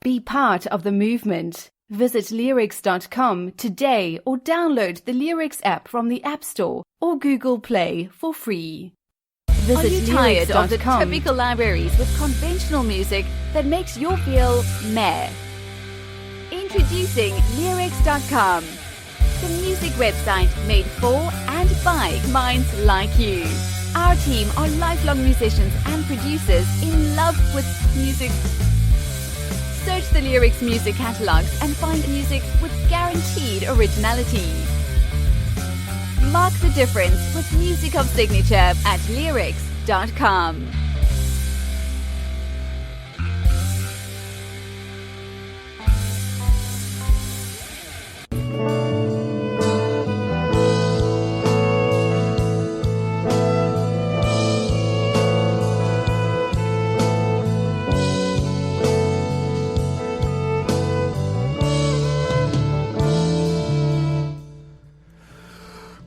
Be part of the movement. Visit Leerecs.com today or download the Leerecs app from the App Store or Google Play for free. Visit Are you tired of the Leerecs.com. typical libraries with conventional music that makes you feel meh? Introducing Leerecs.com, the music website made for and by minds like you. Our team are lifelong musicians and producers in love with music. Search the Leerecs music catalogs and find music with guaranteed originality. Mark the difference with music of signature at Leerecs.com.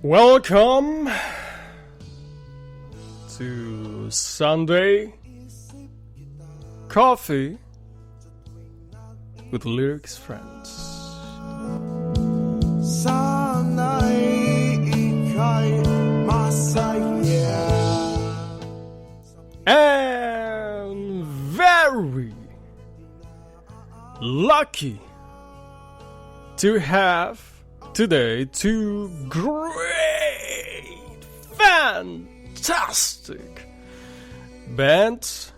Welcome to Sunday Coffee with Leerecs Friends. And very lucky to have today two great, fantastic bands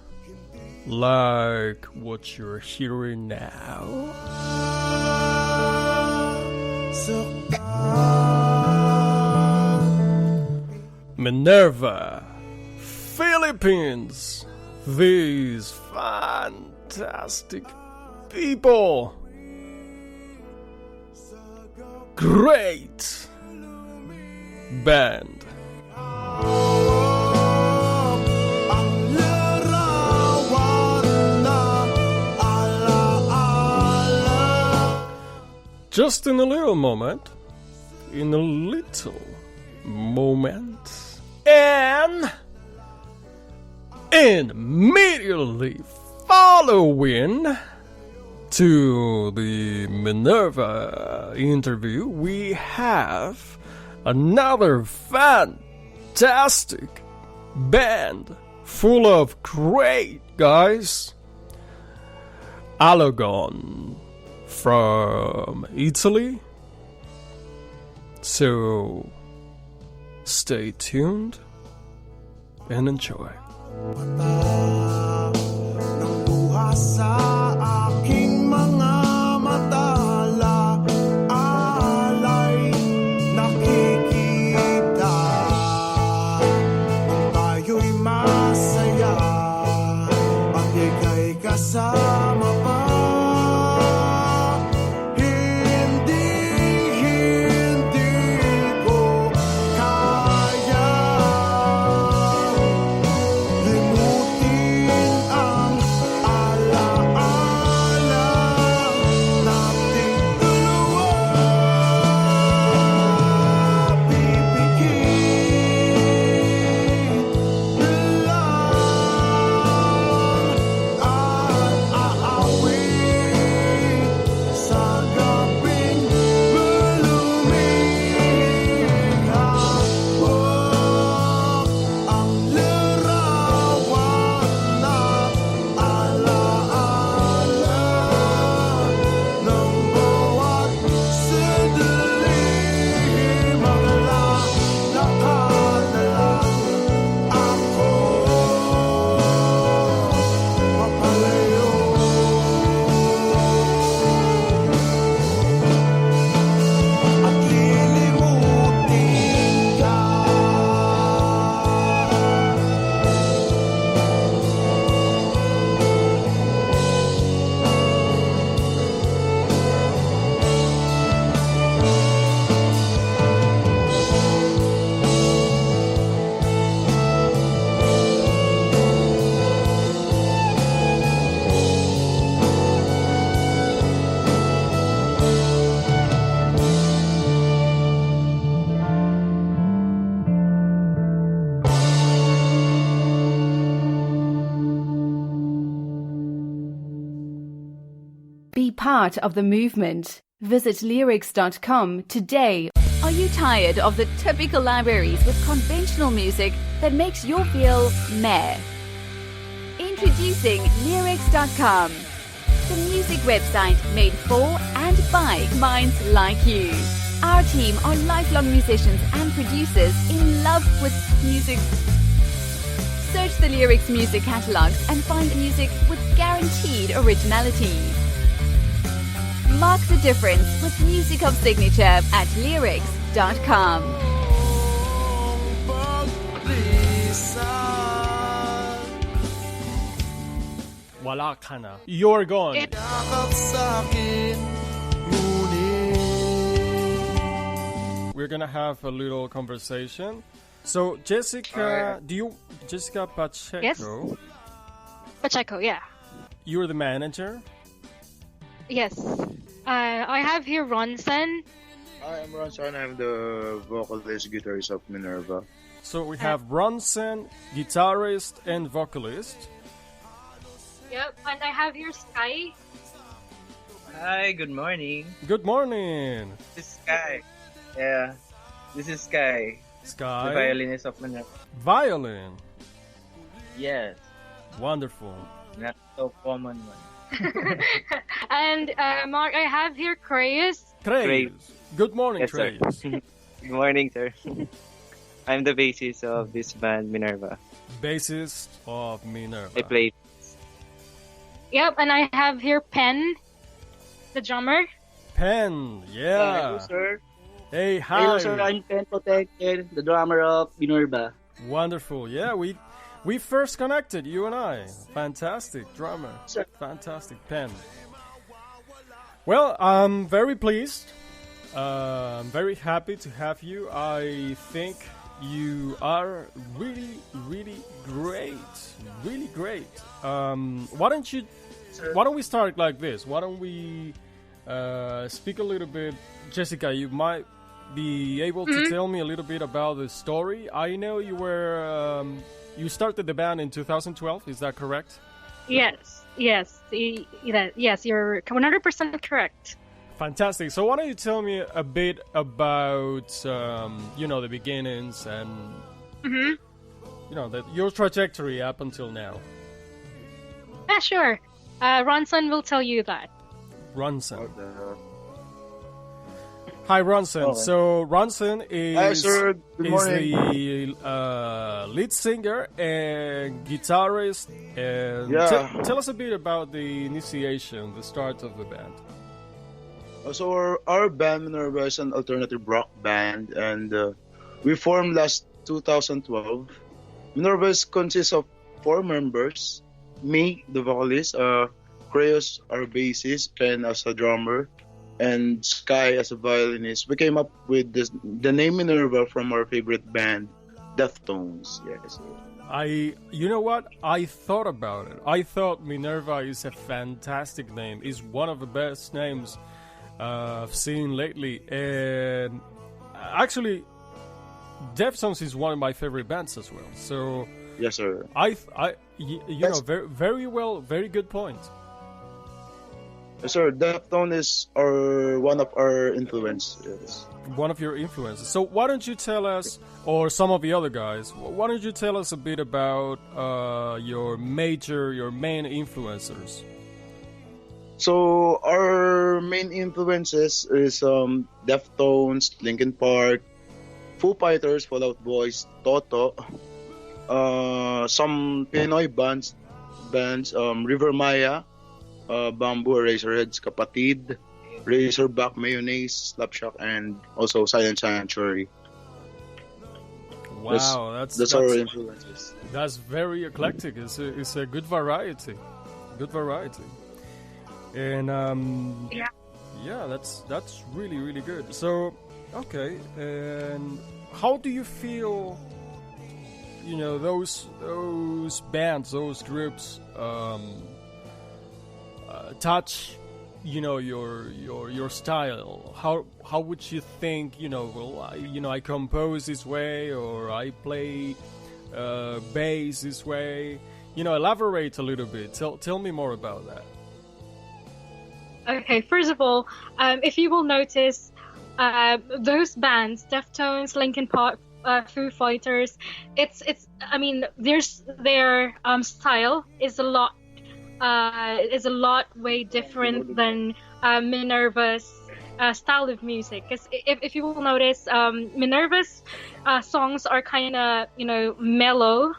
like what you're hearing now. Minerva, Philippines, these fantastic people. Great band. Just in a little moment, and immediately following to the Minerva interview, we have another fantastic band full of great guys. Alagon from Italy. So stay tuned and enjoy. Be part of the movement. Visit Leerecs.com today. Are you tired of the typical libraries with conventional music that makes you feel meh? Introducing Leerecs.com, the music website made for and by minds like you. Our team are lifelong musicians and producers in love with music. Search the Leerecs music catalogs and find music with guaranteed originality. Mark the difference with music of signature at Leerecs.com. Wala ka na. You're gone. We're gonna have a little conversation. So, Jessica, Jessica Pacheco? Yes. Pacheco, yeah. You're the manager? Yes. I have here Ronson. Hi, I'm Ronson. I'm the vocalist, guitarist of Minerva. So we have Ronson, guitarist and vocalist. Yep. And I have here Sky. Hi, good morning. Good morning. This is Sky. Yeah, this is Sky. Sky. The violinist of Manila. Violin. Yes, Wonderful. not so common one. And Mark, I have here Creyes. Treyes. Good morning, Yes, sir. Treyes. Good morning, sir. I'm the bassist of this band, Minerva. Bassist of Minerva. I play. Yep. And I have here Pen, the drummer. Pen. Yeah. Hello, sir. Hey, hi. Hello, sir. I'm Pen Protected, the drummer of Minerva. Wonderful. Yeah, we first connected, you and I. Fantastic drummer. Sir. Fantastic pen. Well, I'm very pleased. I'm very happy to have you. I think you are really, really great. Really great. Why don't we start like this? Why don't we speak a little bit? Jessica, you might be able to tell me a little bit about the story. I know you were you started the band in 2012. Is that correct? Yes. Yes. Yes. You're 100% correct. Fantastic. So why don't you tell me a bit about the beginnings and your trajectory up until now. Yeah, sure. Ronson will tell you that. Ronson. Hi, Ronson. Oh. So Ronson Hi, is sir. Good morning. the lead singer and guitarist. And Yeah. tell us a bit about the initiation, the start of the band. So our band, Minerva, is an alternative rock band, and we formed last 2012. Minerva consists of 4 members. Me, the vocalist, Creos, our bassist, Ken as a drummer, and Sky as a violinist. We came up with the name Minerva from our favorite band, Deftones. Yes. You know what? I thought about it. I thought Minerva is a fantastic name. It's one of the best names I've seen lately. And actually, Deftones is one of my favorite bands as well. So Yes, sir. Very good point. Yes, sir. Deftones is one of our influences. One of your influences. So why don't you tell us, or some of the other guys, why don't you tell us a bit about your main influencers? So our main influences is Deftones, Linkin Park, Foo Fighters, Fall Out Boys, Toto, some Pinoy bands, River Maya, Bamboo, Eraserheads, Kapatid, Razorback, Mayonnaise, Slapshot, and also Silent Sanctuary. Wow, that's our influences. That's very eclectic. It's a good variety. Good variety. And yeah, that's really, really good. So, okay, and how do you feel? You know, those bands, those groups touch, your style. How would you think? I compose this way, or I play bass this way. Elaborate a little bit. Tell me more about that. Okay, first of all, if you will notice, those bands, Deftones, Linkin Park, Foo Fighters, I mean, their style is a lot way different than Minerva's style of music. Because if you will notice, Minerva's songs are kind of mellow.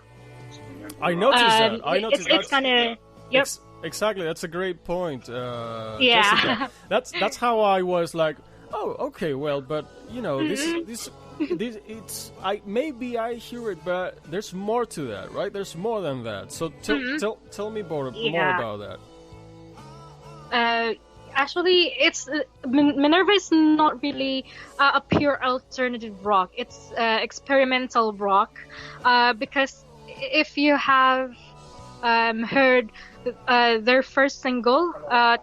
I noticed that. I noticed it's kind of yep. Exactly. That's a great point. Yeah. Jessica. That's how I was like, oh, okay, well, but this it's maybe I hear it, but there's more to that, right? There's more than that. So tell me more about that. Actually, it's Minerva is not really a pure alternative rock. It's experimental rock, because if you have heard their first single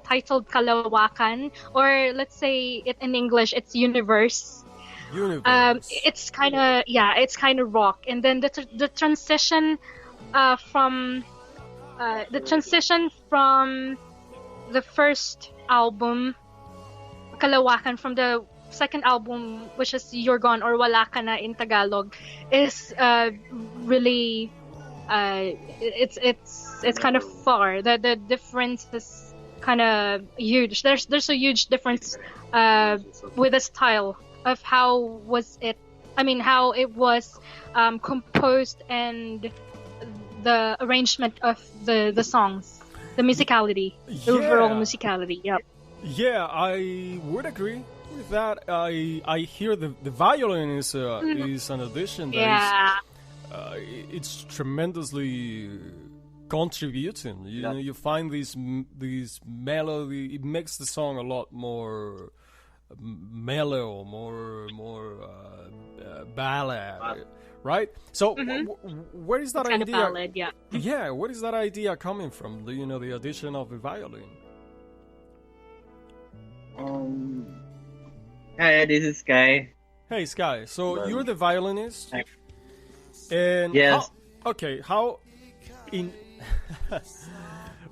titled Kalawakan, or let's say it in English, it's Universe. It's kind of rock, and then the transition from the first album Kalawakan, from the second album, which is You're Gone or Wala Ka Na in Tagalog, is really it's kind of far. The difference is kind of huge. There's a huge difference with the style of how it was composed, and the arrangement of the songs, the musicality, the overall musicality. Yep. Yeah, I would agree with that. I hear the violin is an addition that it's tremendously contributing. You find these melody. It makes the song a lot more mellow, more ballad, right? So where is that it's idea? Kind of ballad, yeah. Yeah, where is that idea coming from? The addition of the violin. Hi, this is Sky. Hey, Sky. So you're the violinist, and yes.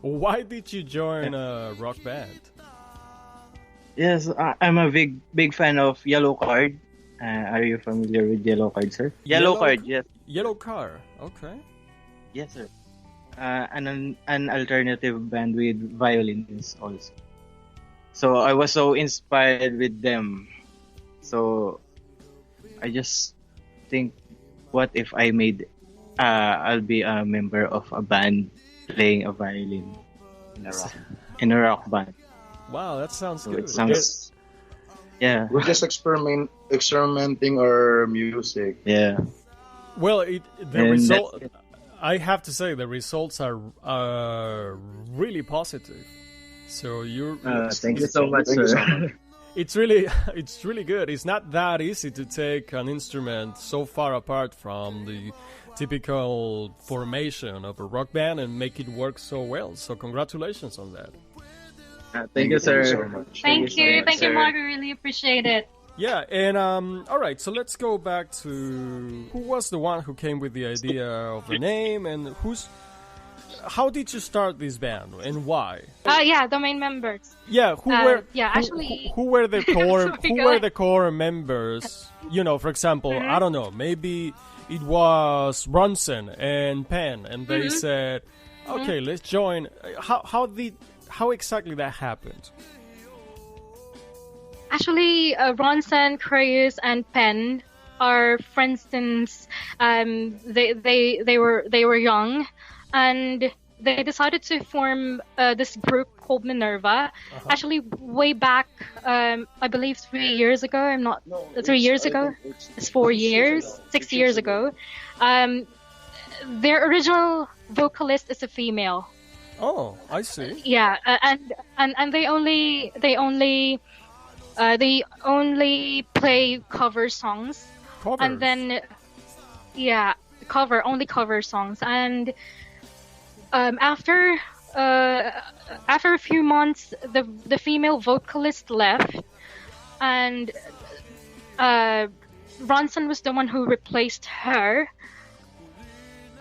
Why did you join a rock band? Yes, I'm a big fan of Yellow Card. Are you familiar with Yellow Card, sir? Yellow Card, yes. Yellow Card, okay. Yes, sir. An alternative band with violins also. So I was so inspired with them. So I just think, what if I I'll be a member of a band playing a violin in a rock band. Wow, that sounds good. It sounds, yeah. We're just experimenting our music. Yeah. Well, I have to say the results are really positive. So thank you so much, sir. It's really good. It's not that easy to take an instrument so far apart from the typical formation of a rock band and make it work so well. So congratulations on that. Thank you, sir. So much. Thank you, Mark. We really appreciate it. Yeah, and all right. So let's go back to who was the one who came with the idea of the name, and how did you start this band and why? The main members. Yeah, who were the core Sorry, who were the core members? For example, I don't know, maybe it was Ronson and Penn, and they said, "Okay, let's join." How exactly that happened? Actually, Ronson, Crayus, and Penn are friends since they were young, and they decided to form this group called Minerva. Actually, way back, I believe 3 years ago. 3 years ago. It's 4 years, 6 years ago. Their original vocalist is a female. Oh, I see. Yeah, and they only play cover songs. Covers. And then only cover songs. And after a few months, the female vocalist left, and Ronson was the one who replaced her.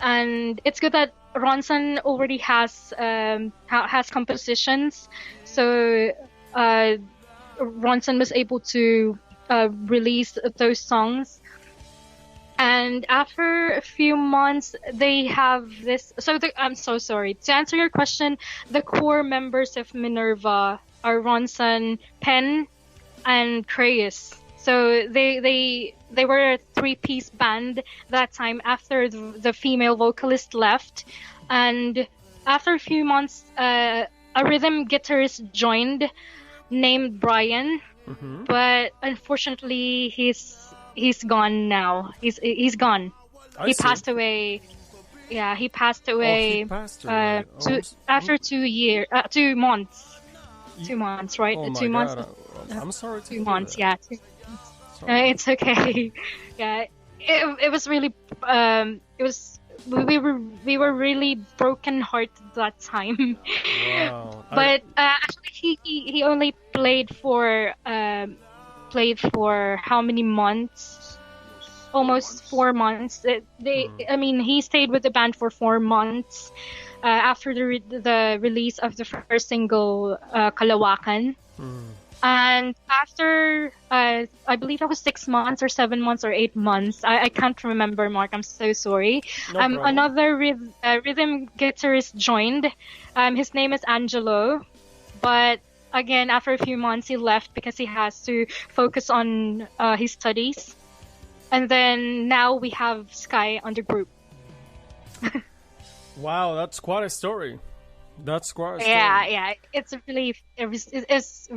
And it's good that Ronson already has compositions, so Ronson was able to release those songs. And after a few months, they have this. I'm so sorry. To answer your question, the core members of Minerva are Ronson, Penn, and Creus. So they were a 3-piece band that time after the female vocalist left. And after a few months, a rhythm guitarist joined named Brian. Mm-hmm. But unfortunately, he's gone now. He's gone. He passed away. Yeah, he passed away. He passed away. After 2 months. 2 months, right? Oh my 2 months. God. I'm sorry to 2 hear months, that. yeah. It's okay. Yeah, it was really. We were really broken hearted that time. Wow. But actually, he only played for how many months? Almost 4 months. I mean, he stayed with the band for 4 months after the release of the first single, Kalawakan. And after, I believe that was 6 months or 7 months or 8 months. I can't remember, Mark. I'm so sorry. No problem. Another rhythm guitarist joined. His name is Angelo. But again, after a few months, he left because he has to focus on his studies. And then now we have Sky on the group. Wow, that's quite a story. That's quite a story. Yeah. It's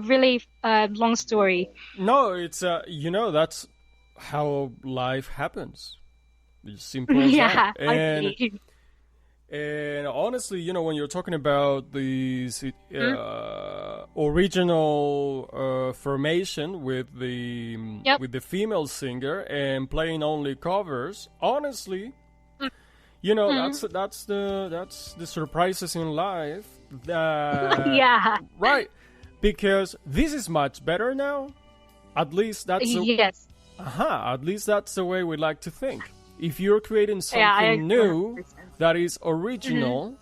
really long story. No, it's that's how life happens. It's simple as Yeah, that. And honestly, when you're talking about these original formation with the female singer and playing only covers, honestly, that's the surprises in life. Yeah. Right. Because this is much better now. At least that's yes. At least that's the way we like to think. If you're creating something new that is original,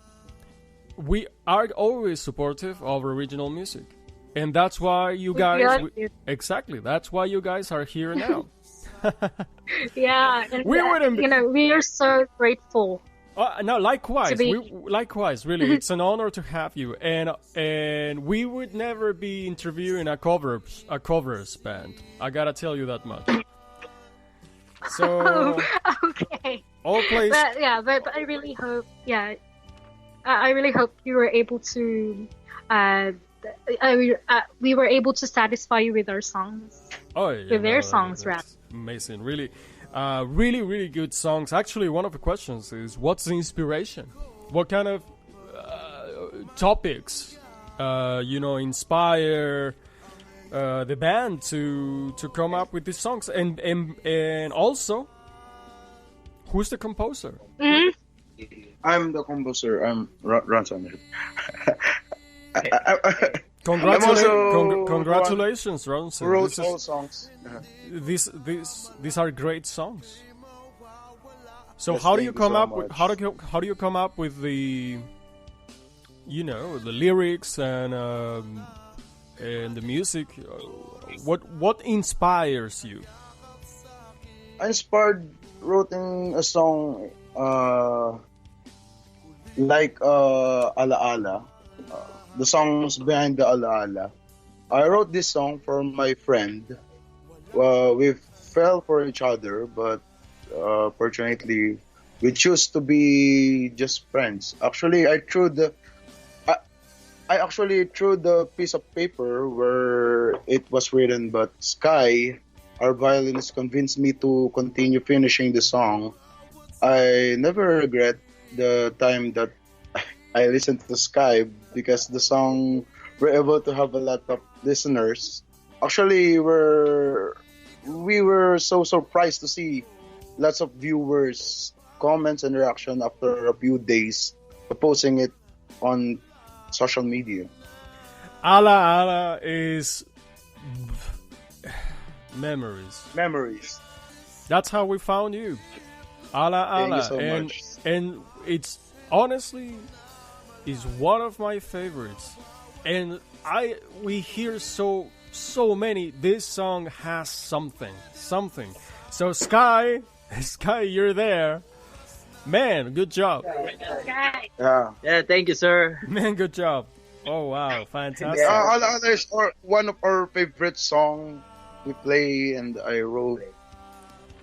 we are always supportive of original music. And that's why you guys... exactly. That's why you guys are here now. Yeah. And we are so grateful. No, likewise. Likewise, really. It's an honor to have you. And we would never be interviewing a covers band. I gotta tell you that much. So... okay. All place... But I really hope... Yeah. I really hope you were able to... we were able to satisfy you with our songs. Oh, yeah. With their songs, right? Amazing. Really, really good songs. Actually, one of the questions is, what's the inspiration? What kind of topics, inspire the band to come up with these songs? And also, who's the composer? Mm-hmm. I'm the composer. I'm Ronson. Congratulations, Ronson. Wrote all songs. These are great songs. So Yes, how do you come so up with how do you come up with the the lyrics and the music? What inspires you? I inspired writing a song like Ala Ala. The songs behind the Ala Ala. I wrote this song for my friend. We fell for each other, but fortunately, we choose to be just friends. Actually, I actually threw the piece of paper where it was written, but Sky, our violinist, convinced me to continue finishing the song. I never regret the time that I listened to Sky because the song were able to have a lot of listeners. Actually, we were so surprised to see lots of viewers, comments, and reaction after a few days posting it on social media. Ala Ala is memories. That's how we found you. Ala Ala. Thank you so much. And it's honestly is one of my favorites. And we hear so many. This song has something. So Sky, you're there. Man, good job. Yeah, thank you, sir. Man, good job. Oh wow, fantastic. All others are one of our favorite song we play and I wrote.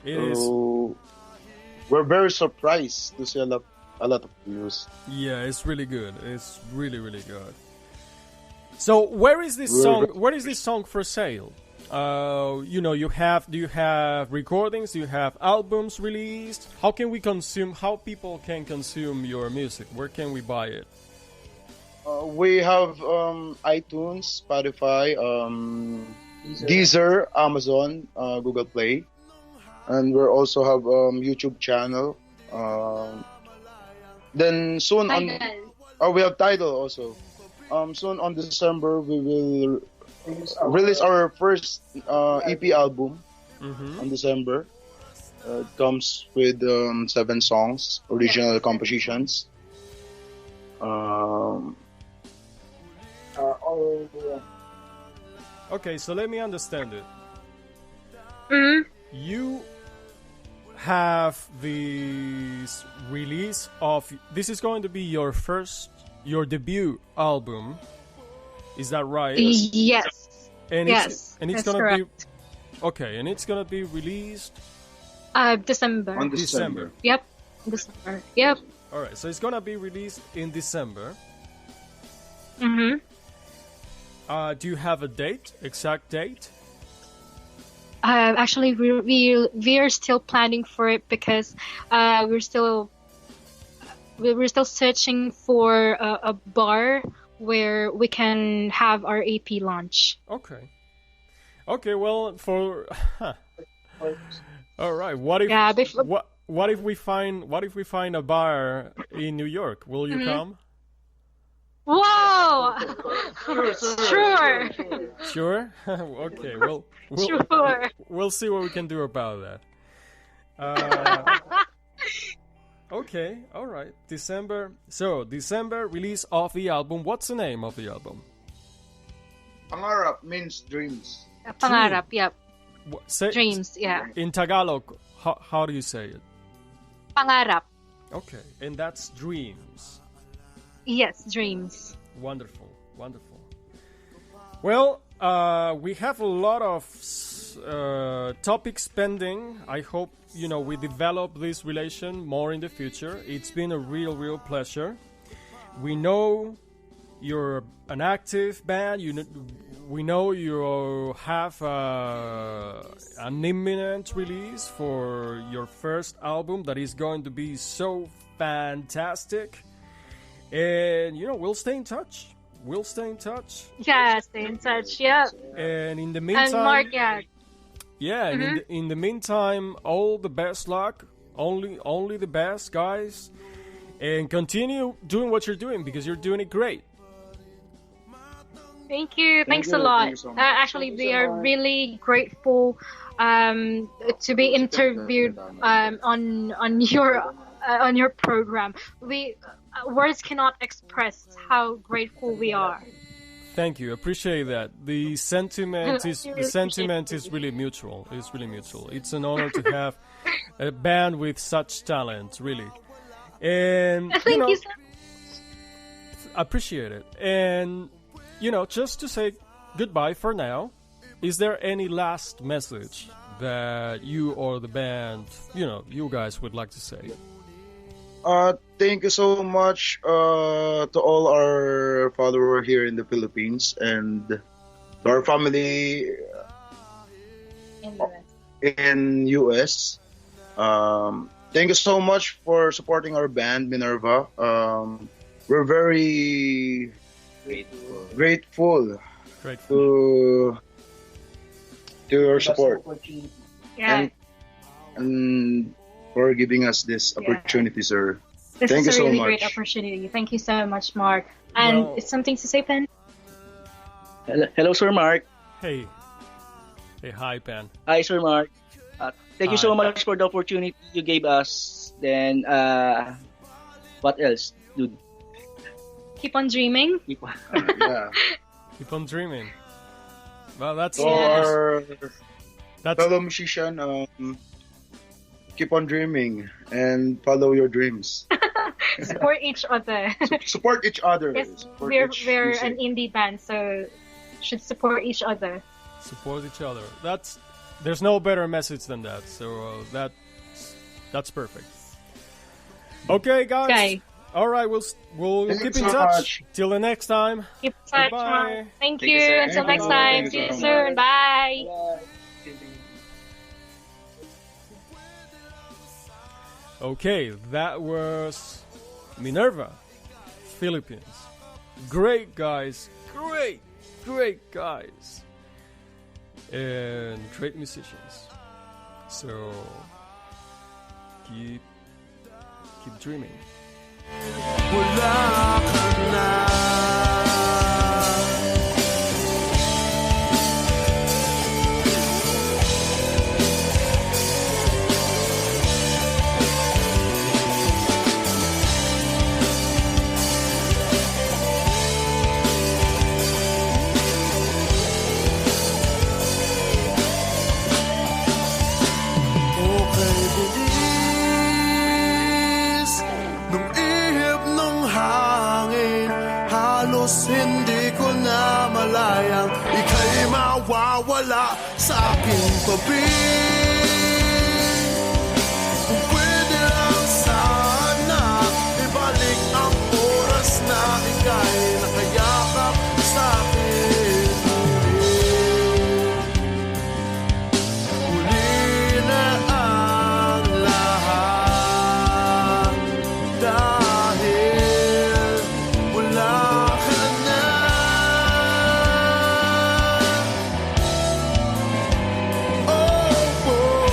It is. So we're very surprised to see a lot of views. Yeah, it's really good. It's really good. So where is this song? Where is this song for sale? Do you have recordings? Do you have albums released? How people can consume your music? Where can we buy it? We have iTunes, Spotify, Deezer, Amazon, Google Play, and we also have YouTube channel. Then soon we have Tidal also. Soon on December we will release our first EP album on December. It comes with 7 songs, original compositions. Okay, so let me understand it. You have this release of this is going to be your debut album. Is that right? Yes. And yes. It's that's gonna correct. be okay, and it's gonna be released December. On December. Yep. December. Yep. All right, so it's gonna be released in December. Mhm. Do you have a exact date? Actually, we are still planning for it because we're still searching for a bar where we can have our AP launch. Okay. Well, all right. What if what if we find a bar in New York? Will you come? Whoa! Sure. Sure. Okay. Sure. We'll see what we can do about that. Okay. All right. December. So December release of the album. What's the name of the album? Pangarap means dreams. Pangarap. Yep. Say, Dreams. Yeah. in Tagalog, how do you say it? Pangarap. Okay, and that's dreams. Yes, dreams. Wonderful. Well, we have a lot of topics pending. I hope we develop this relation more in the future. It's been a real pleasure. We know you're an active band. We know you have an imminent release for your first album that is going to be so fantastic. And we'll stay in touch. Yeah, stay in touch. Yeah. And in the meantime, And Mark, yeah. Yeah, and in the meantime, all the best luck. Only the best, guys. And continue doing what you're doing because you're doing it great. Thank you. Thanks a you. lot. Thank you so much. Actually, we are really grateful to be interviewed on your program. Words cannot express how grateful we are. Thank you. Appreciate that. The sentiment is really mutual. It's really mutual. It's an honor to have a band with such talent, really. And Thank you so much. appreciate it. And just to say goodbye for now, is there any last message that you or the band, you guys would like to say? Thank you so much to all our followers here in the Philippines and to our family in US. Thank you so much for supporting our band Minerva. We're very grateful to your support. Yeah. And for giving us this opportunity, sir. This Thank is you a so really much. great opportunity. Thank you so much, Mark. And Well- it's something to say, Pen? Hello, Sir Mark. Hey, hi, Pan. Hi, Sir Mark. Thank you Hi. so much for the opportunity you gave us. Then, what else, dude? Keep on dreaming. Yeah. Keep on dreaming. Well, that's So our that's fellow musician, keep on dreaming and follow your dreams. Support each other. Support each other. Yes, Support we're each we're music. an indie band, so should support each other. support each other. There's no better message than that. So that's perfect. Okay, guys. Okay. All right, we'll Thank keep you in so touch. much. Till the next time. Keep in touch. Goodbye. Thank Thank you, you. sir. Until Thank next you. time. Thank See you you so soon. much. Bye. Okay, that was Minerva, Philippines. Great guys, great guys, and great musicians. So keep dreaming. Okay, bilis nung ihip ng hangin, halos hindi ko na malayang ika'y mawawala sa aking tabi. Kung pwede lang sana ibalik ang oras na ika'y nakayakap sa akin. Huli na ang lahat dahil wala ka na. Oh, oh.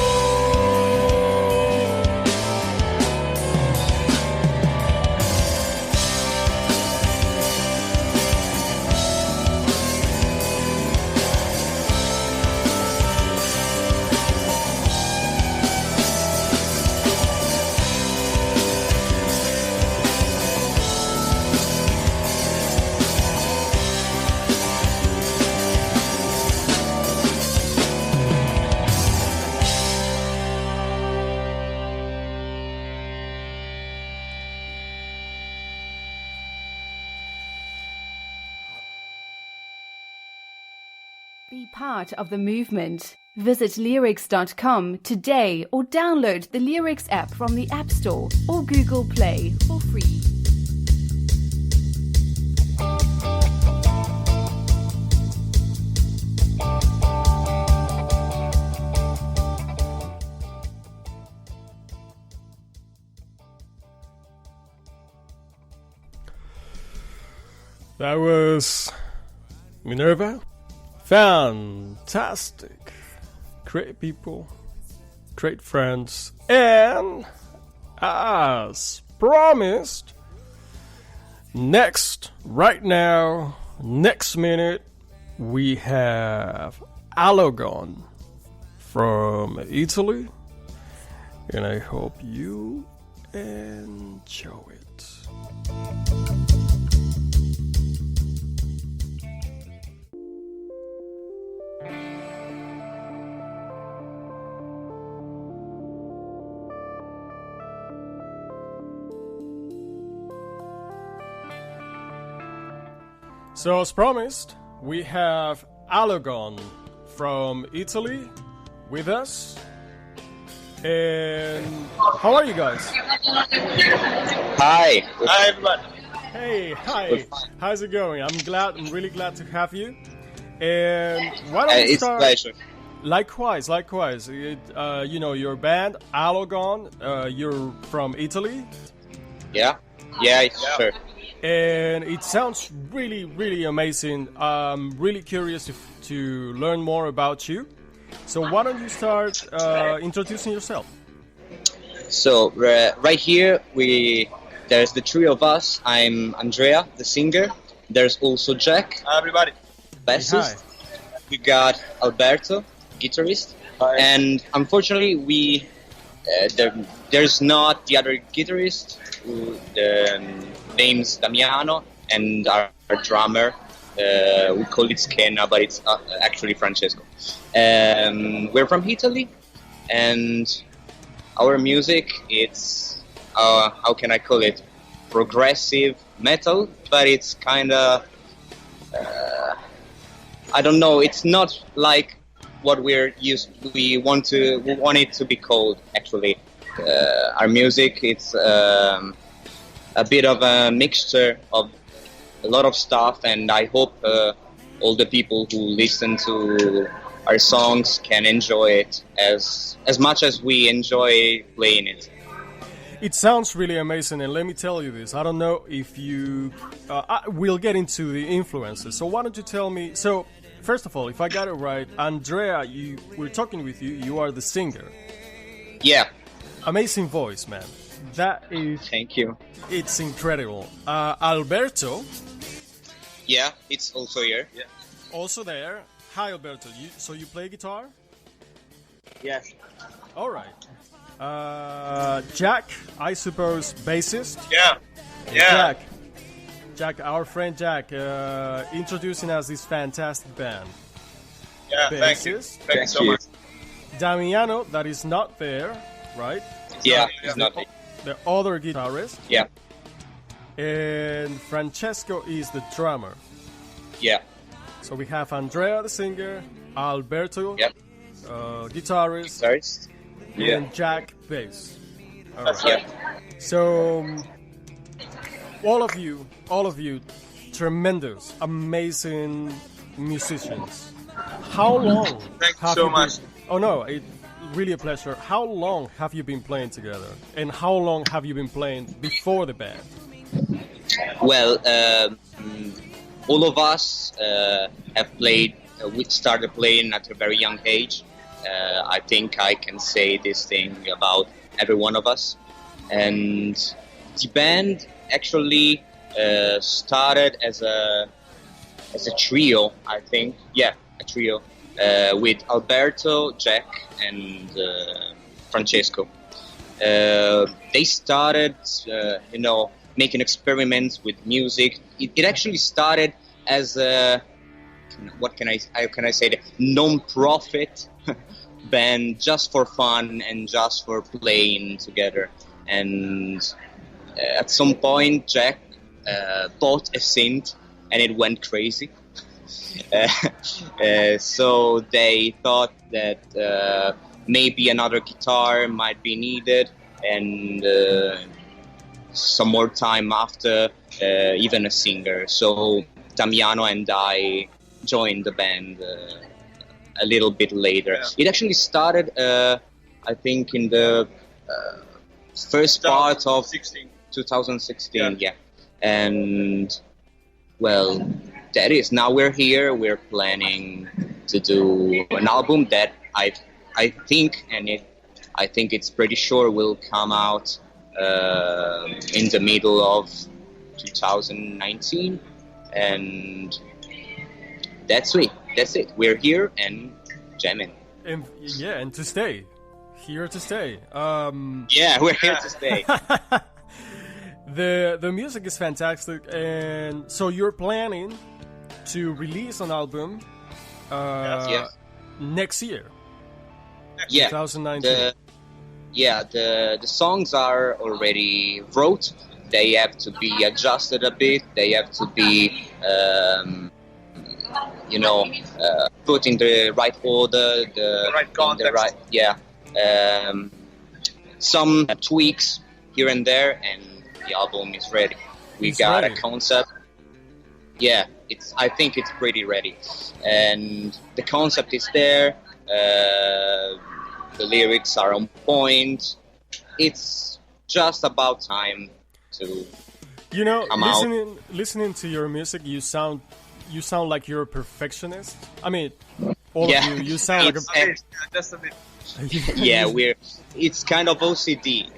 Be part of the movement. Visit Leerecs.com today or download the Leerecs app from the App Store or Google Play for free. That was Minerva. Fantastic. Great people, great friends, and as promised, right now, next minute, we have Allogon from Italy, and I hope you enjoy it. So as promised, we have Allogon from Italy with us. And how are you guys? Hi. Hi, everybody. Hey, hi. How's it going? I'm really glad to have you. And why don't we It's a start? pleasure. Likewise. You know, your band, Allogon, you're from Italy. Yeah? Yeah, sure. And it sounds really amazing. I'm really curious to learn more about you. So why don't you start introducing yourself? So, right here, there's the three of us. I'm Andrea, the singer. There's also Jack. Hi, everybody. Bassist. We got Alberto, guitarist. Hi. And unfortunately, there's not the other guitarist. The name's Damiano, and our drummer, We call it Skenna, but it's actually Francesco. We're from Italy, and our music, it's how can I call it? Progressive metal, but it's kind of I don't know. It's not like what we want it to be called. Actually, our music, it's a bit of a mixture of a lot of stuff, and I hope all the people who listen to our songs can enjoy it as much as we enjoy playing it. It sounds really amazing, and let me tell you this. I don't know if you... we'll get into the influences, so why don't you tell me... So, first of all, if I got it right, Andrea, we're talking with you, you are the singer. Yeah. Amazing voice, man. That is... Thank you. It's incredible. Alberto... Yeah, it's also here. Yeah. Also there. Hi, Alberto. So you play guitar? Yes. All right. Jack, I suppose, bassist. Yeah. Jack, our friend Jack, introducing us this fantastic band. Yeah, bassist. Thank you so much. Damiano, that is not there, right? Yeah, he's not there. The other guitarist. Yeah. And Francesco is the drummer. Yeah. So we have Andrea, the singer, Alberto, yep. Guitarist, and Jack, bass. All That's right. So, all of you, tremendous, amazing musicians. How long? Thank you so much. Oh no, it's really a pleasure. How long have you been playing together? And how long have you been playing before the band? Well, all of us have played. We started playing at a very young age. I think I can say this thing about every one of us. And the band actually started as a trio, I think. Yeah, a trio with Alberto, Jack, and Francesco. They started, making experiments with music. It actually started as a, how can I say that, non-profit band, just for fun and just for playing together. And at some point, Jack bought a synth, and it went crazy. So they thought that maybe another guitar might be needed, and some more time after, even a singer. So Damiano and I joined the band a little bit later. Yeah. It actually started, I think, in the first part of 2016. Yeah. And, well, that is. Now we're here. We're planning to do an album that I think, I think it's pretty sure will come out in the middle of 2019, and that's it. We're here and jamming. And to stay. Here to stay. Yeah, we're here to stay. The music is fantastic, and so you're planning to release an album next year. Yeah, 2019. The songs are already wrote. They have to be adjusted a bit. They have to be, put in the right order, the right context. Some tweaks here and there, and the album is ready. We got a concept. Yeah, I think it's pretty ready, and the concept is there. The lyrics are on point. It's just about time to come out. Listening to your music, you sound like you're a perfectionist. I mean, all of you sound like a... Just a bit. Yeah, it's kind of OCD.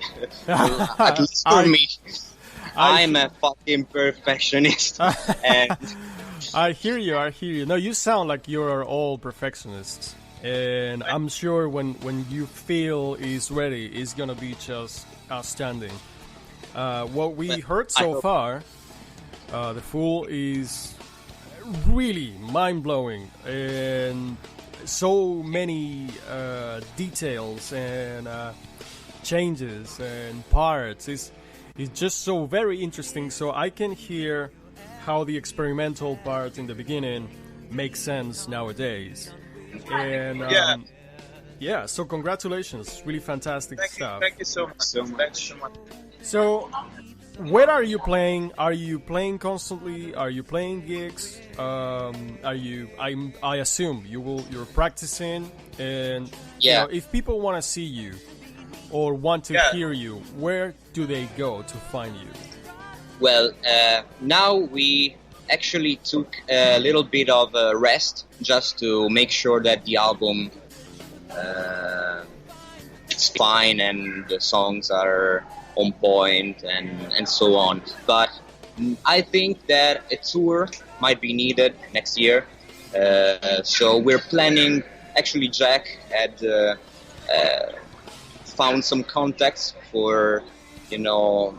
At least for me. I'm a fucking perfectionist. And I hear you. No, you sound like you're all perfectionists. And I'm sure when you feel is ready, it's gonna be just outstanding. What we heard so far, the Fool is really mind-blowing, and so many details and changes and parts. It's just so very interesting. So I can hear how the experimental part in the beginning makes sense nowadays. And yeah, so congratulations, really fantastic stuff. Thank you so much. Thank you so much. So, where are you playing? Are you playing constantly? Are you playing gigs? I assume you're practicing, and you know, if people want to see you or want to hear you, where do they go to find you? Well, now we actually took a little bit of a rest just to make sure that the album it's fine and the songs are on point and so on. But I think that a tour might be needed next year. So we're planning. Actually, Jack had found some contacts for Europe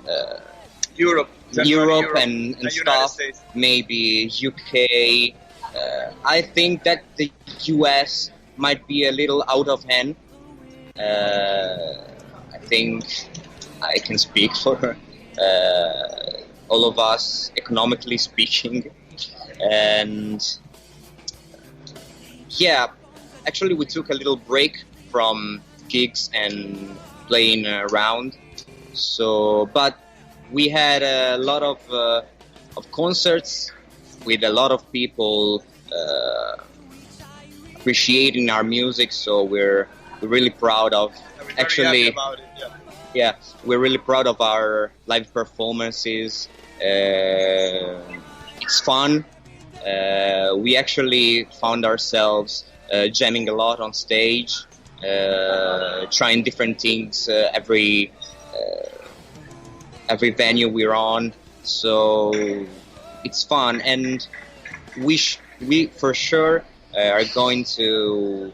and stuff. Maybe UK. I think that the US might be a little out of hand. I think I can speak for all of us, economically speaking. And yeah, actually we took a little break from gigs and playing around. So, but we had a lot of concerts with a lot of people appreciating our music. So we're really proud of. Actually, about it, yeah, we're really proud of our live performances. It's fun. We actually found ourselves jamming a lot on stage, trying different things every venue we're on. So it's fun, and we for sure are going to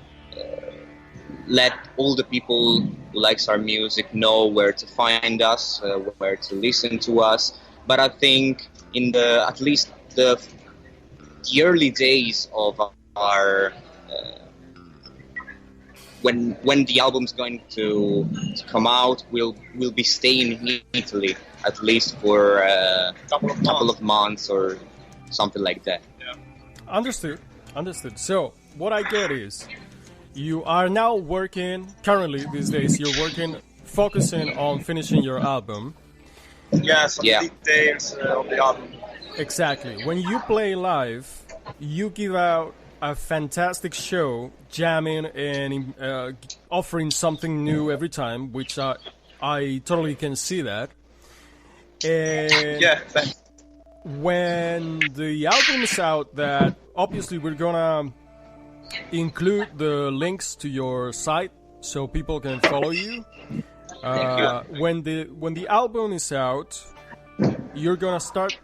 let all the people who likes our music know where to find us, where to listen to us. But I think in at least the early days of our when the album's going to come out, we'll be staying in Italy at least for a couple of months or something like that. Yeah. Understood. So what I get is you are now working currently these days. You're working, focusing on finishing your album. Yeah, some details of the album. Exactly. When you play live, you give out a fantastic show, jamming and offering something new every time, which I totally can see that. And yeah, thanks. When the album is out, that obviously we're gonna include the links to your site so people can follow you. When the album is out, you're gonna start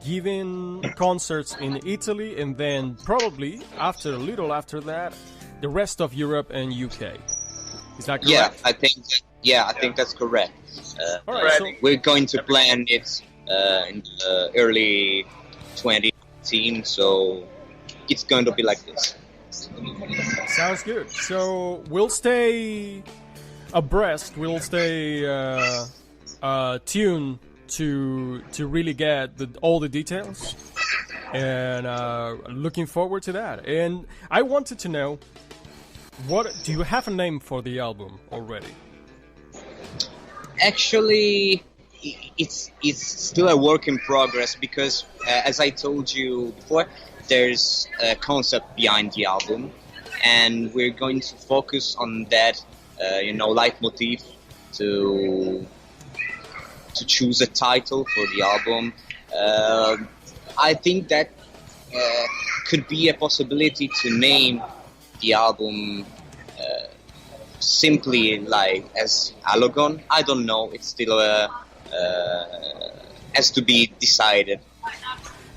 giving concerts in Italy, and then probably after that, the rest of Europe and UK. Is that correct? Yeah, I think that's correct. Right, so we're going to plan it in early 2018, so it's going to be like this. Sounds good. So we'll stay abreast. We'll stay tuned to really get all the details, and looking forward to that. And I wanted to know, what do you have a name for the album already? Actually, it's still a work in progress because, as I told you before, there's a concept behind the album, and we're going to focus on that, leitmotif to choose a title for the album. I think that could be a possibility to name the album simply like as Allogon. I don't know. It's still has to be decided.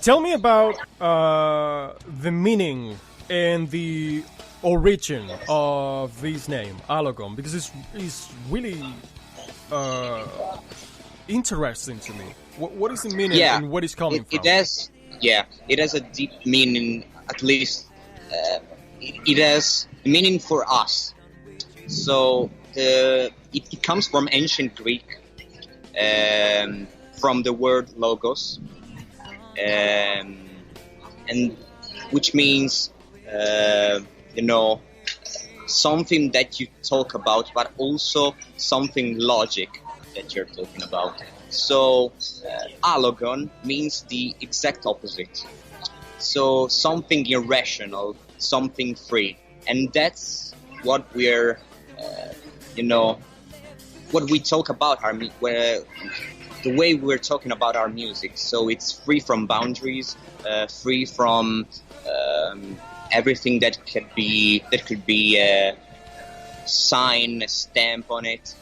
Tell me about the meaning and the origin of this name, Allogon, because it's really interesting to me. What is the meaning and what is coming from? yeah, it has a deep meaning. At least it has meaning for us. So it comes from ancient Greek, from the word logos, and which means something that you talk about, but also something logic that you're talking about. So allogon means the exact opposite. So something irrational, something free, and that's what we're, what we talk about the way we're talking about our music. So it's free from boundaries, free from everything that could be a sign, a stamp on it.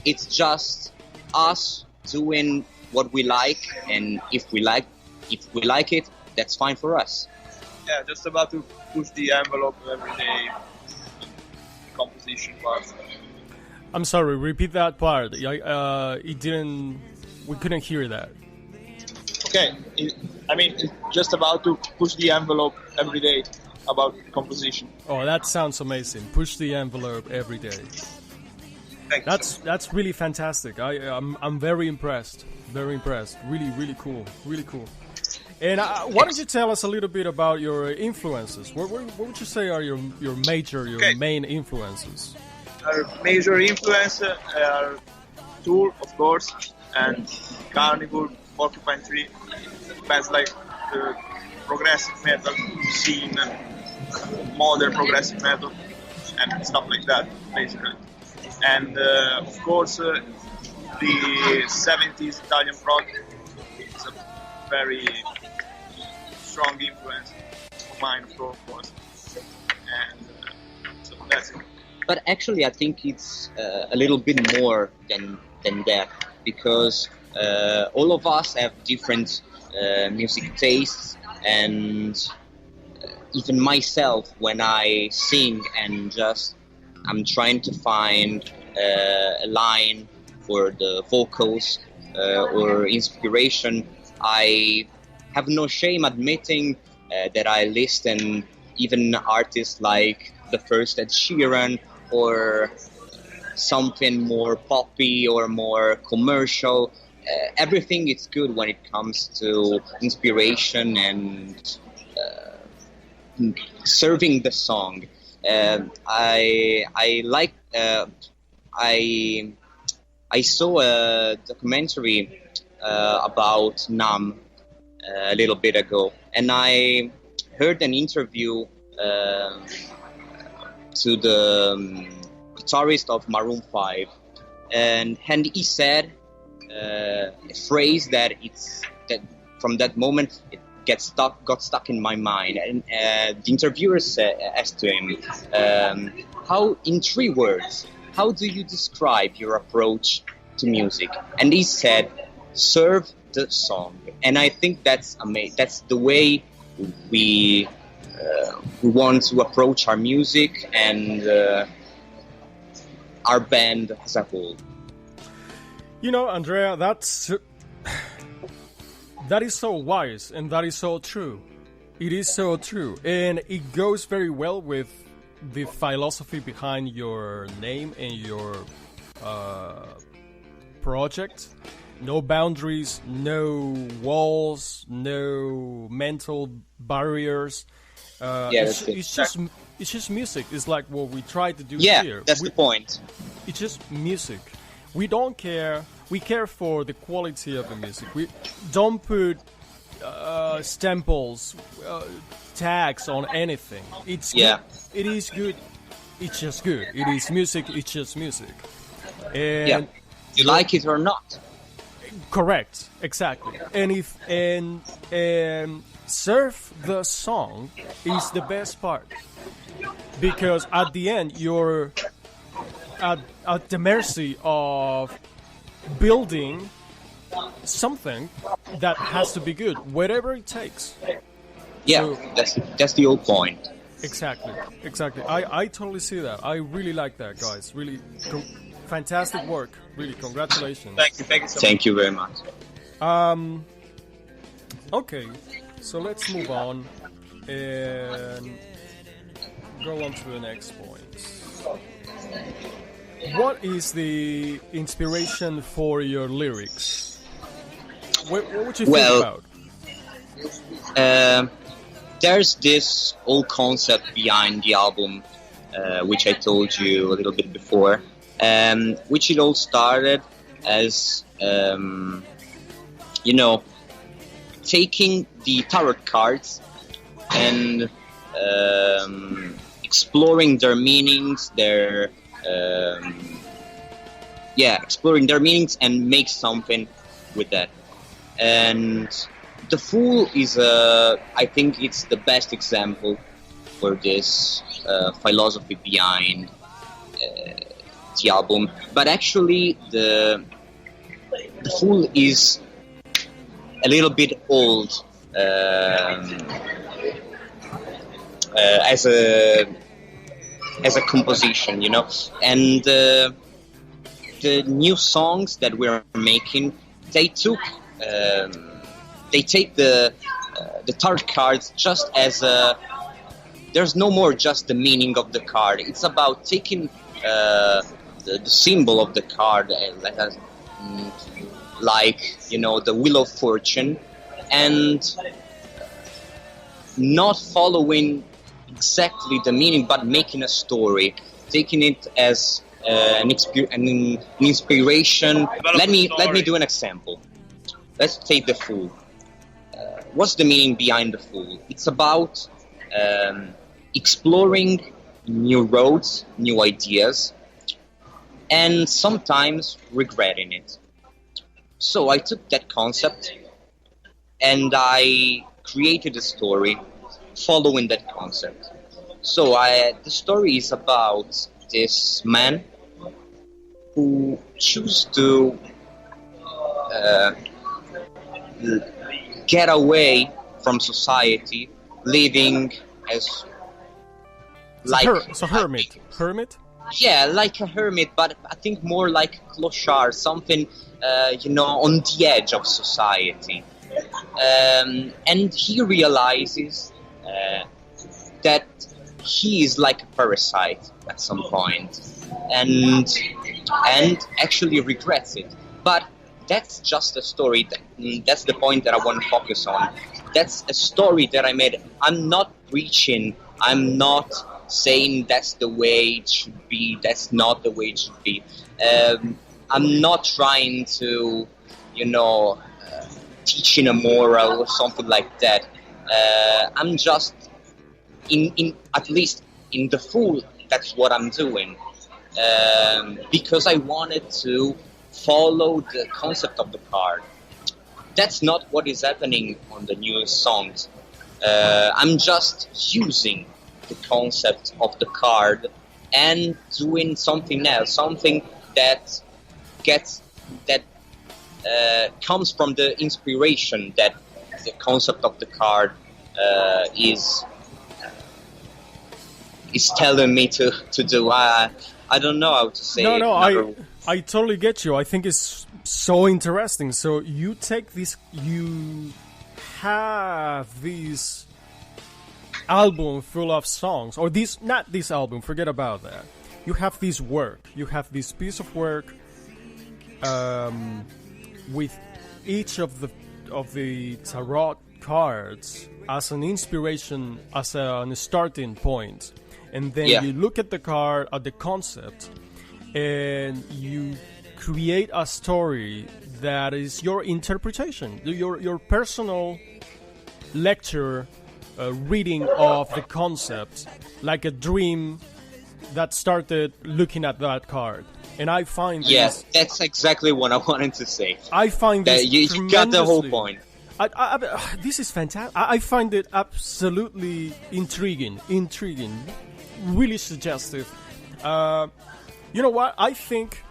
It's just us doing what we like, and if we like it, that's fine for us. Yeah, just about to push the envelope every day. Composition part. I'm sorry, repeat that part. It didn't. We couldn't hear that. Okay, it's just about to push the envelope every day about composition. Oh, that sounds amazing. Push the envelope every day. Thanks. That's really fantastic. I'm very impressed. Very impressed. Really, really cool. Really cool. And why don't you tell us a little bit about your influences? What would you say are your main influences? Our major influence are Tool, of course, and Carnival, Porcupine Tree, bands like the progressive metal scene, modern progressive metal, and stuff like that, basically. And of course, the 70s Italian prog is a very strong influence of mine, of course. And so that's it. But actually, I think it's a little bit more than that, because all of us have different music tastes, and even myself, when I sing and I'm trying to find a line for the vocals or inspiration, I have no shame admitting that I listen even artists like the first Ed Sheeran, or something more poppy or more commercial. Everything is good when it comes to inspiration and serving the song. I saw a documentary about Nam a little bit ago, and I heard an interview to the guitarist of Maroon 5, and he said a phrase that from that moment it got stuck in my mind. And the interviewer asked to him, in 3 words, how do you describe your approach to music? And he said, serve the song. And I think that's amazing. That's the way we want to approach our music and our band as a whole. Andrea, that is so wise, and that is so true. It is so true, and it goes very well with the philosophy behind your name and your project. No boundaries, no walls, no mental barriers. It's just music. It's like what we try to do here. Yeah, that's the point. It's just music. We don't care. We care for the quality of the music. We don't put stemples, tags on anything. It's good. It is good. It's just good. It is music. It's just music. And you like it or not. Correct. Exactly. And serve the song is the best part, because at the end you're at the mercy of building something that has to be good, whatever it takes. Yeah, so, that's the whole point. Exactly. I totally see that. I really like that, guys. Really fantastic work. Really, congratulations. Thank you so much. Thank you very much. Okay, so let's move on and go on to the next point. What is the inspiration for your lyrics? What would you think about? There's this whole concept behind the album, which I told you a little bit before, which it all started as, taking the tarot cards and exploring their meanings, exploring their meanings and make something with that. And The Fool is, I think it's the best example for this philosophy behind the album. But actually, the Fool is a little bit old as a composition, and the new songs that we're making, they take the tarot cards just as there's no more just the meaning of the card. It's about taking the symbol of the card, like the Wheel of Fortune, and not following exactly the meaning, but making a story, taking it as an inspiration. Let me do an example. Let's take The Fool. What's the meaning behind The Fool? It's about exploring new roads, new ideas, and sometimes regretting it. So I took that concept and I created a story following that concept. So the story is about this man who chooses to get away from society, living as it's a hermit. Hermit? Yeah, like a hermit, but I think more like a clochard, something on the edge of society. And he realizes that he is like a parasite at some point, and actually regrets it. But that's just a story. That's the point that I want to focus on. That's a story that I made. I'm not preaching. I'm not saying that's the way it should be. That's not the way it should be. I'm not trying to, teaching a moral or something like that. I'm just, at least in The Fool, that's what I'm doing. Because I wanted to follow the concept of the card. That's not what is happening on the new songs. I'm just using the concept of the card and doing something else, something that comes from the inspiration that the concept of the card is telling me to do. I don't know how to say it. No, I totally get you. I think it's so interesting. So you take this, you have this album full of songs, or not this album, forget about that. You have this work, you have this piece of work with each of the tarot cards as an inspiration, as a starting point. And then you look at the card, at the concept, and you create a story that is your interpretation, your personal lecture, reading of the concept, like a dream that started looking at that card. And I find this... Yeah, that's exactly what I wanted to say. I find this you got the whole point. This is fantastic. I find it absolutely intriguing, really suggestive. You know what? I think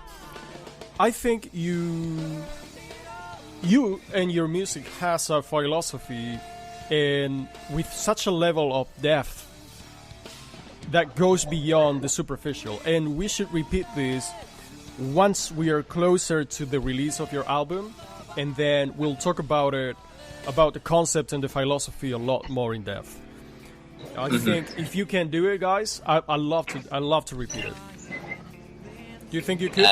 you and your music has a philosophy, and with such a level of depth that goes beyond the superficial. And we should repeat this once we are closer to the release of your album, and then we'll talk about it about the concept and the philosophy a lot more in depth. I think if you can do it, guys, I love to repeat it. Do you think you could?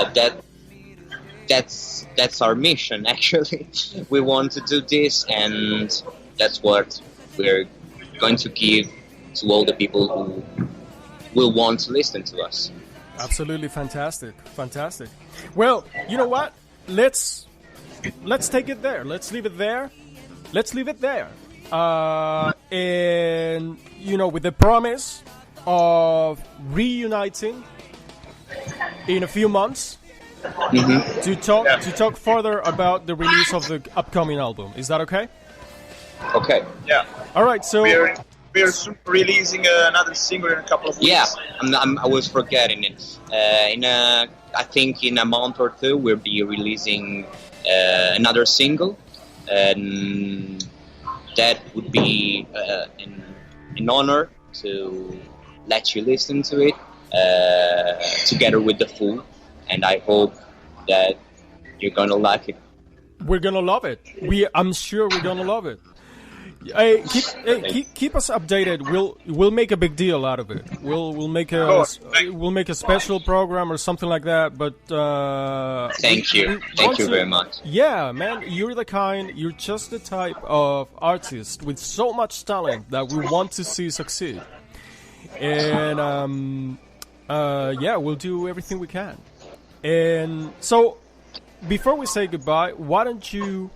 That's our mission, actually. We want to do this, and that's what we're going to give to all the people who will want to listen to us. Absolutely fantastic. Well, you know what? Let's take it there. Let's leave it there. And with the promise of reuniting in a few months to talk further about the release of the upcoming album. Is that okay? Okay. Yeah. All right. So we're soon releasing another single in a couple of weeks. Yeah, I was forgetting it. I think in a month or two we'll be releasing another single, and that would be an honor to let you listen to it together with the Fool, and I hope that you're gonna like it. We're gonna love it. I'm sure we're gonna love it. Keep us updated. We'll make a big deal out of it. We'll make a special program or something like that. But thank you very much. Yeah, man, you're just the type of artist with so much talent that we want to see succeed. And we'll do everything we can. And so, before we say goodbye, why don't you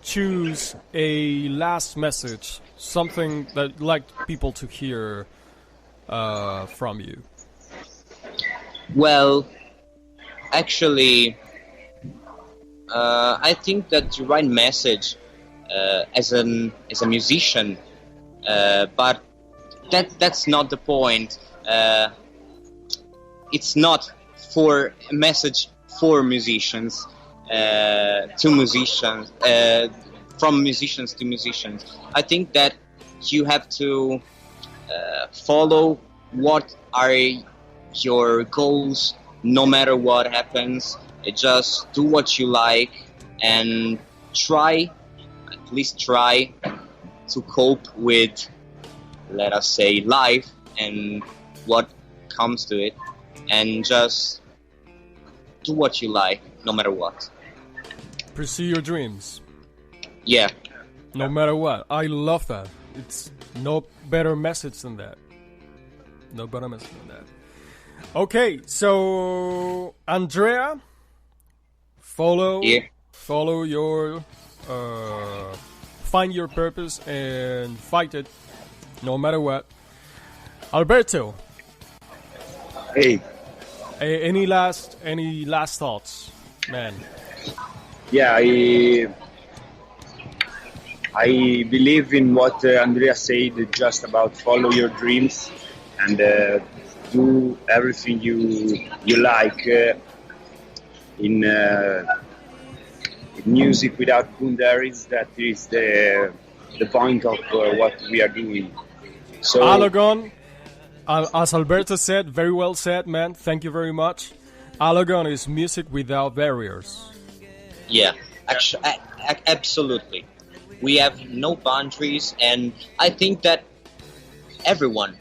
choose a last message, something that you'd like people to hear from you? Well, actually, I think that the right message as a musician, but that's not the point. It's not for a message for musicians. To musicians, from musicians to musicians. I think that you have to follow what are your goals, no matter what happens. Just do what you like and at least try to cope with, let us say, life and what comes to it, and just do what you like, no matter what. Pursue your dreams. Yeah. No matter what. I love that. It's no better message than that. Okay, so Andrea, follow your find your purpose and fight it, no matter what. Alberto. Hey. Any last thoughts, man? Yeah, I believe in what Andrea said, just about follow your dreams and do everything you like in music without boundaries. That is the point of what we are doing. So, Alagon, as Alberto said, very well said, man. Thank you very much. Alagon is music without barriers. Yeah, actually, absolutely. We have no boundaries, and I think that everyone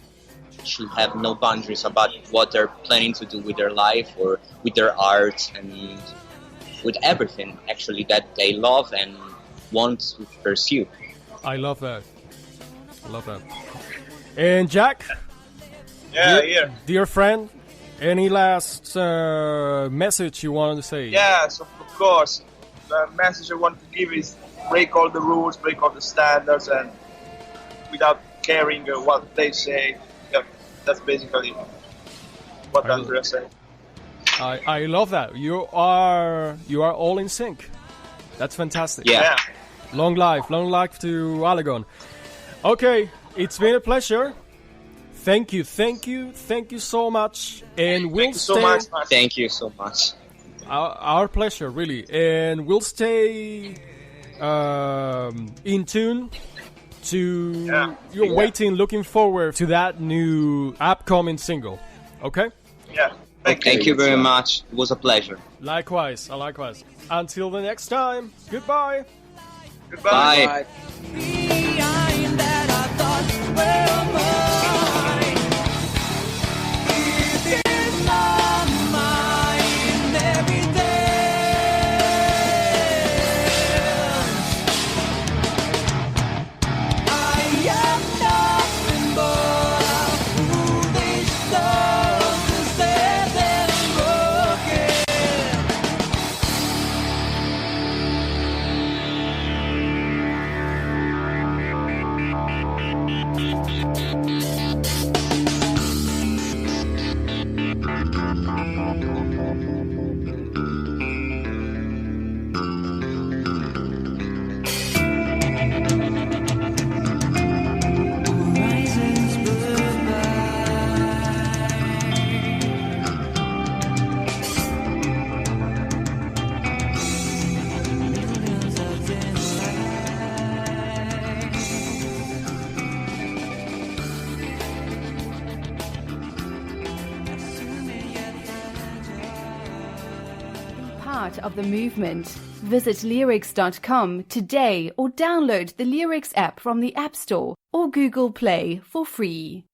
should have no boundaries about what they're planning to do with their life or with their art and with everything, actually, that they love and want to pursue. I love that. And Jack? Yeah. Dear friend, any last message you want to say? Yes, of course. The message I want to give is break all the rules, break all the standards, and without caring what they say. Yeah, that's basically what Andrea said. I love that. You are all in sync. That's fantastic. Yeah. Long life to Alagon. Okay, it's been a pleasure. Thank you so much, and we'll stay. Thank you so much. Our pleasure, really, and we'll stay in tune to looking forward to that new upcoming single. Okay? Yeah. Thank you very much. It was a pleasure. Likewise. Until the next time. Goodbye. Bye. Part of the movement. Visit Leerecs.com today or download the Leerecs app from the App Store or Google Play for free.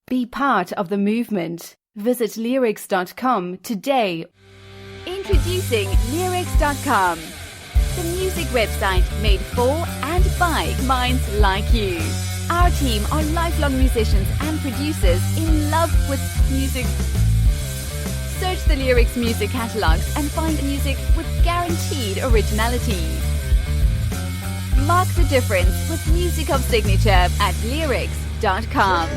Be part of the movement. Visit Leerecs.com today. Introducing Leerecs.com, the music website made for and by minds like you. Our team are lifelong musicians and producers in love with music. Search the Leerecs music catalogs and find music with guaranteed originality. Mark the difference with music of signature at Leerecs.com.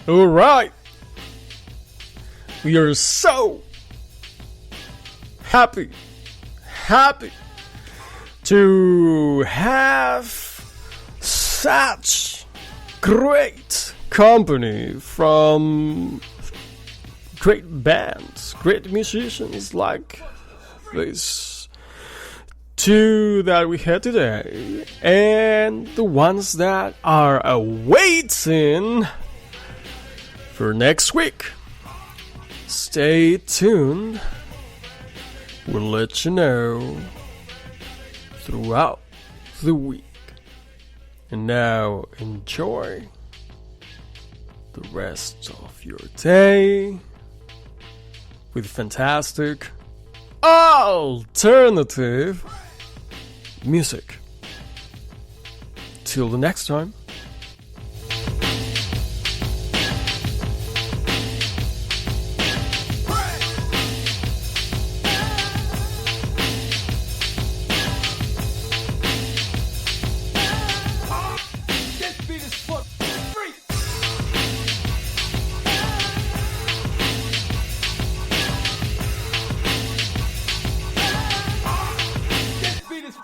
All right. We are so happy to have such great company from great bands, great musicians like these two that we had today, and the ones that are awaiting for next week. Stay tuned. We'll let you know throughout the week. And now enjoy the rest of your day with fantastic alternative music. Till the next time.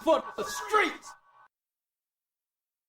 For the streets.